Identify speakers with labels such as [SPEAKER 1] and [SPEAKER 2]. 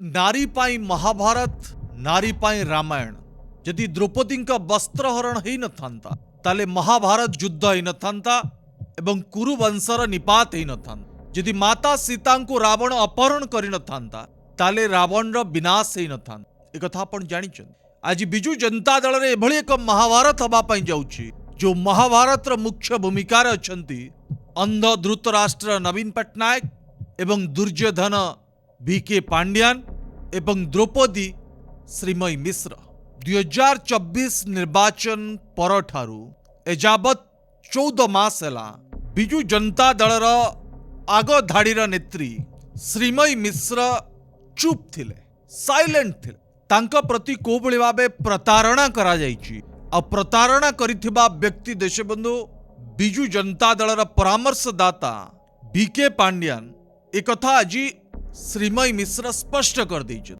[SPEAKER 1] नारी पाई महाभारत नारी पाई रामायण जदि द्रौपदी वस्त्रहरण हो न था ताले महाभारत युद्ध हो न था एवं कुरुवंशर निपात हो न था जदि माता सीता को रावण अपहरण कर न था ताले रावण विनाश हो न था एक आपण जानी आज बिजु जनता दल रे एभली एक महाभारत हवापाई जाउछि जो महाभारत मुख्य भूमिकार अछंती अंध धृतराष्ट्र नवीन पट्टनायक एवं दुर्योधन VK पांड्यान एवं द्रौपदी श्रीमयी मिश्र 2024 निर्वाचन परठारु एजावत 14 मास हैला बिजु जनता दलर आग धाड़ीर नेत्री श्रीमयी मिश्र चुप थिले साइलेंट थिले तांका प्रति को भली भाबे प्रतारणा करा जायछि आ प्रतारणा करिथिबा व्यक्ति देशबंधु बिजु जनता दलर परामर्शदाता VK पांड्यान एक कथा आज श्रीमयी मिश्र स्पष्ट कर दी।